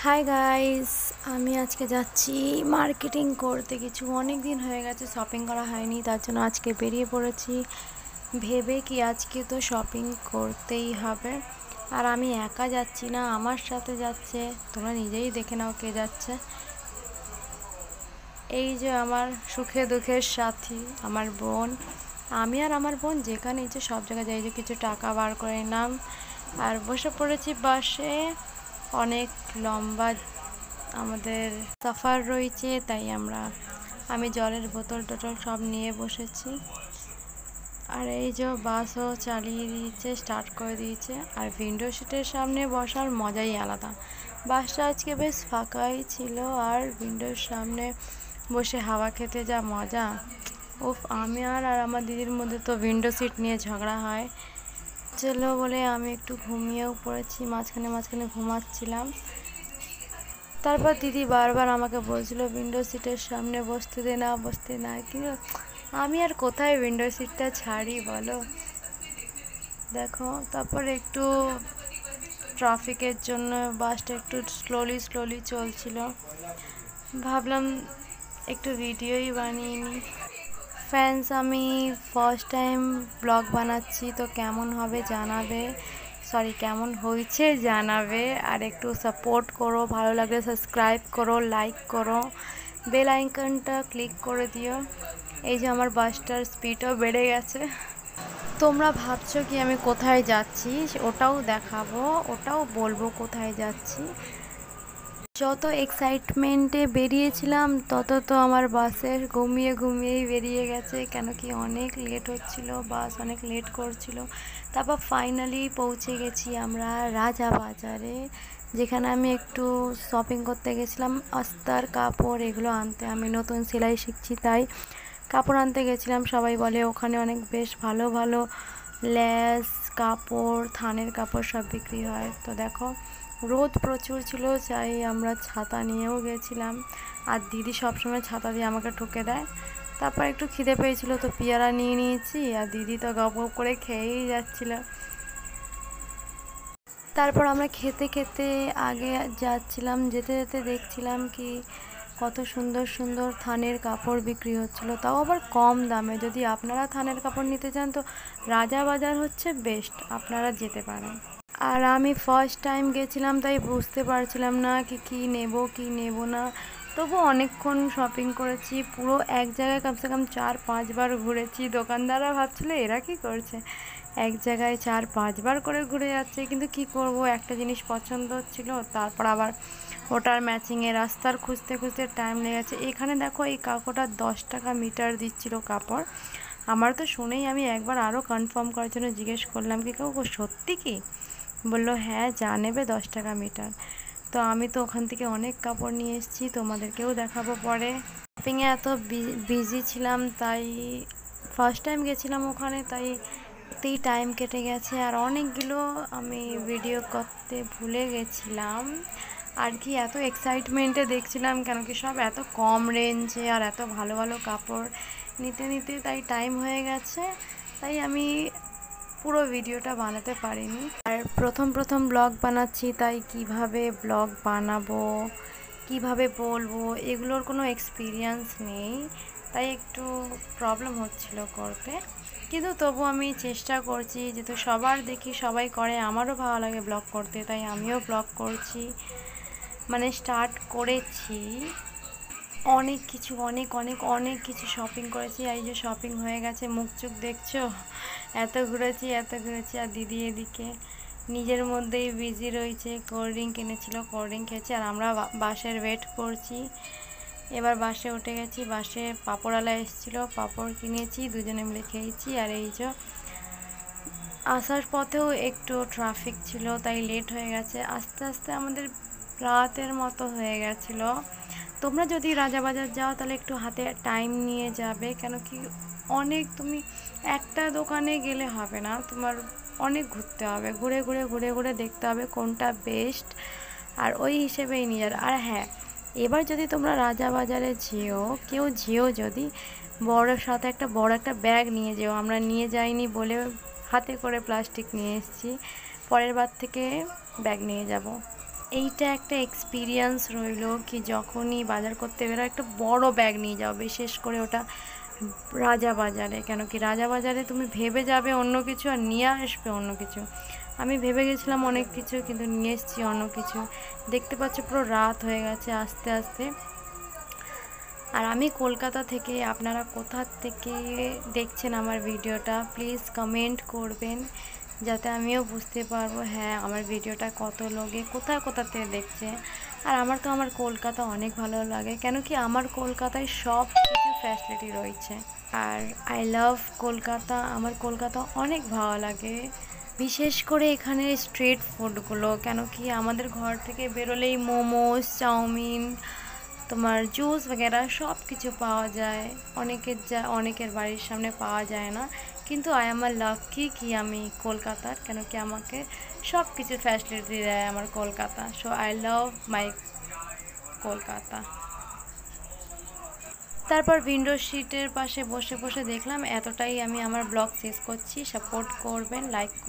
Hi guys, আমি আজকে যাচ্ছি মার্কেটিং করতে। অনেক দিন হয়ে গেছে শপিং করা হয়নি, তার জন্য আজকে বেরিয়ে পড়েছি ভেবে কি আজকে তো শপিং করতেই হবে। আর আমি একা যাচ্ছি না, আমার সাথে যাচ্ছে, তোমরা নিজেই দেখে নাও কে যাচ্ছে। এই যে আমার সুখে দুঃখের সাথী, আমার বোন। আমি আর আমার বোন যেখানে ইচ্ছে সব জায়গায় যাই। যে কিছু টাকা বার করে নিলাম আর বসে পড়েছি বাসে। অনেক লম্বা আমাদের সফর রয়েছে, তাই আমি জলের বোতল টোতল সব নিয়ে বসেছি। আর এই যে বাসও চালিয়ে দিয়েছে, স্টার্ট করে দিয়েছে। আর উইন্ডো সিটের সামনে বসার মজাই আলাদা। বাসটা আজকে বেশ ফাঁকাই ছিল, আর উইন্ডোর সামনে বসে হাওয়া খেতে যা মজা। উফ, আমি আর আমার দিদির মধ্যে তো উইন্ডো সিট নিয়ে ঝগড়া হয়। চলো বলে আমি একটু ঘুমিয়েও পড়েছি, মাঝখানে মাঝখানে ঘুমাচ্ছিলাম। তারপর দিদি বারবার আমাকে বলছিল উইন্ডো সিটের সামনে বসতে দে না, বসতে না। কিন্তু আমি আর কোথায় উইন্ডো সিটটা ছাড়ি বলো। দেখো, তারপর একটু ট্রাফিকের জন্য বাসটা একটু স্লোলি চলছিল। ভাবলাম একটু ভিডিওই বানিয়ে নিই। ফ্রেন্ডস, আমি ফার্স্ট টাইম ব্লগ বানাচ্ছি, তো কেমন হবে জানাবে, কেমন হয়েছে জানাবে। আর একটু সাপোর্ট করো, ভালো লাগলে সাবস্ক্রাইব করো, লাইক করো, বেল আইকনটা ক্লিক করে দিও। এই যে আমার বাসটার স্পিডও বেড়ে গেছে। তোমরা ভাবছো কি আমি কোথায় যাচ্ছি, ওটাও দেখাবো, ওটাও বলবো কোথায় যাচ্ছি। যত এক্সাইটমেন্টে বেরিয়েছিলাম তত তো আমার বাসের ঘুমিয়েই বেরিয়ে গেছে, কেন কি অনেক লেট হচ্ছিল, বাস অনেক লেট করছিল। তারপর ফাইনালি পৌঁছে গেছি আমরা রাজা বাজারে, যেখানে আমি একটু শপিং করতে গেছিলাম। আস্তার কাপড় এগুলো আনতে, আমি নতুন সেলাই শিখছি তাই কাপড় আনতে গেছিলাম। সবাই বলে ওখানে অনেক বেশ ভালো ভালো লেস কাপড়, থানের কাপড় সব বিক্রি হয়। তো দেখো, রোদ প্রচুর ছিল, তাই আমরা ছাতা নিয়েও গেছিলাম। আর দিদি সবসময় ছাতা দিয়ে আমাকে ঠুকে দেয়। তারপর একটু খিদে পেয়েছিল, তো পেয়ারা নিয়ে নিয়েছি, আর দিদি তো গপ গপ করে খেয়েই যাচ্ছিল। তারপর আমরা খেতে খেতে আগে যাচ্ছিলাম, যেতে যেতে দেখছিলাম কি কত সুন্দর সুন্দর থানের কাপড় বিক্রি হচ্ছিল, তাও আবার কম দামে। যদি আপনারা থানের কাপড় নিতে চান তো রাজা বাজার হচ্ছে বেস্ট, আপনারা যেতে পারেন। আর আমি ফার্স্ট টাইম গেছিলাম, তাই বুঝতে পারছিলাম না কি নেব কি নেব না। তবু অনেকক্ষণ শপিং করেছি, পুরো এক জায়গায় কমসে কম 4-5 বার ঘুরেছি। দোকানদাররা ভাবছিল এরা কি করছে, এক জায়গায় 4-5 বার করে ঘুরে যাচ্ছে। কিন্তু কি করব, একটা জিনিস পছন্দ হচ্ছিল, তারপর আবার ওটার ম্যাচিংয়ে রাস্তার খুঁজতে খুঁজতে টাইম লেগেছে। এখানে দেখো, এই কাপড়টা 10 টাকা মিটার দিচ্ছিল কাপড়। আমার তো শুনেই আমি একবার আরও কনফার্ম করার জন্য জিজ্ঞেস করলাম কি কেউ সত্যি কি, বললো হ্যাঁ যা নেবে 10 টাকা মিটার। তো আমি তো ওখান থেকে অনেক কাপড় নিয়ে এসেছি, তোমাদেরকেও দেখাবো পরে। শপিংয়ে এত বিজি ছিলাম, তাই ফার্স্ট টাইম গেছিলাম ওখানে, তাই টাইম কেটে গেছে। আর অনেকগুলো আমি ভিডিও করতে ভুলে গেছিলাম আর কি, এত এক্সাইটমেন্টে দেখছিলাম, কেন কি সব এত কম রেঞ্জে আর এত ভালো ভালো কাপড় নিতে নিতে তাই টাইম হয়ে গেছে। তাই আমি পুরো ভিডিওটা বানাতে পারিনি। আর প্রথম ব্লগ বানাচ্ছি, তাই কিভাবে ব্লগ বানাবো, কিভাবে বলবো, এগুলোর কোনো এক্সপিরিয়েন্স নেই, তাই একটু প্রবলেম হচ্ছিল করতে। কিন্তু তবু আমি চেষ্টা করছি, যেহেতু সবার দেখি সবাই করে, আমারও ভালো লাগে ব্লগ করতে, তাই আমিও ব্লগ করছি, মানে স্টার্ট করেছি। অনেক কিছু অনেক কিছু শপিং করেছি। এই যে শপিং হয়ে গেছে, মুখ চোখ দেখছো, এত ঘুরেছি। আর দিদি এদিকে নিজের মধ্যেই বিজি রয়েছে, কোল্ড ড্রিঙ্ক কিনেছিল, কোল্ড ড্রিঙ্ক খেয়েছি। আর আমরা বাসের ওয়েট করছি। এবার বাসে উঠে গেছি, বাসে পাঁপড়ওয়ালা এসেছিলো, পাঁপড় কিনেছি, দুজনে মিলে খেয়েছি। আর এই যে আসার পথেও একটু ট্রাফিক ছিল, তাই লেট হয়ে গেছে। আস্তে আস্তে আমাদের রাতের মতো হয়ে গেছিলো। তোমরা যদি রাজাবাজার যাও তাহলে একটু হাতে টাইম নিয়ে যাবে, কেন কি তুমি একটা দোকানে গেলে হবে না, তোমার অনেক ঘুরতে হবে, ঘুরে দেখতে হবে কোনটা বেস্ট, আর ওই হিসেবেই নিয়ে যাবে। আর হ্যাঁ, এবার যদি তোমরা রাজাবাজারে যেও যদি সাথে একটা বড় একটা ব্যাগ নিয়ে যেও। আমরা নিয়ে যাইনি বলে হাতে করে প্লাস্টিক নিয়ে এসেছি, পরের বার থেকে ব্যাগ নিয়ে যাব। এইটা একটা এক্সপিরিয়েন্স রইল কি যখনই বাজার করতে বেরো একটা বড় ব্যাগ নিয়ে যাও, বিশেষ করে ওটা রাজা বাজারে। কেন কি রাজা বাজারে তুমি ভেবে যাবে অন্য কিছু আর নিয়ে আসবে অন্য কিছু। আমি ভেবে গেছিলাম অনেক কিছু, কিন্তু নিয়ে এসেছি অন্য কিছু। দেখতে পাচ্ছ পুরো রাত হয়ে গেছে আস্তে আস্তে। আর আমি কলকাতা থেকে, আপনারা কোথা থেকে দেখছেন আমার ভিডিওটা প্লিজ কমেন্ট করবেন, যাতে আমিও বুঝতে পারবো হ্যাঁ আমার ভিডিওটা কত লোকে কোথায় কোথা থেকে দেখছে। আর আমার কলকাতা অনেক ভালো লাগে, কেন কি আমার কলকাতায় সব কিছু ফ্যাসিলিটি রয়েছে। আর আই লাভ কলকাতা, আমার কলকাতা অনেক ভালো লাগে, বিশেষ করে এখানের স্ট্রিট ফুডগুলো। কেন কি আমাদের ঘর থেকে বেরোলেই মোমোস, চাউমিন, তোমার জুস বগেরা সব কিছু পাওয়া যায়। অনেকের বাড়ির সামনে পাওয়া যায় না, কিন্তু আই এম লাকি কি আমি কলকাতার, কেন কি আমাকে সব কিছু ফ্যাসিলিটি দেয় আমার কলকাতা। সো আই লাভ মাই কলকাতা। তারপর উইন্ডো সিটের পাশে বসে বসে দেখলাম। এতটাই আমি আমার ব্লগ শেষ করছি। সাপোর্ট করবেন, লাইক করবেন।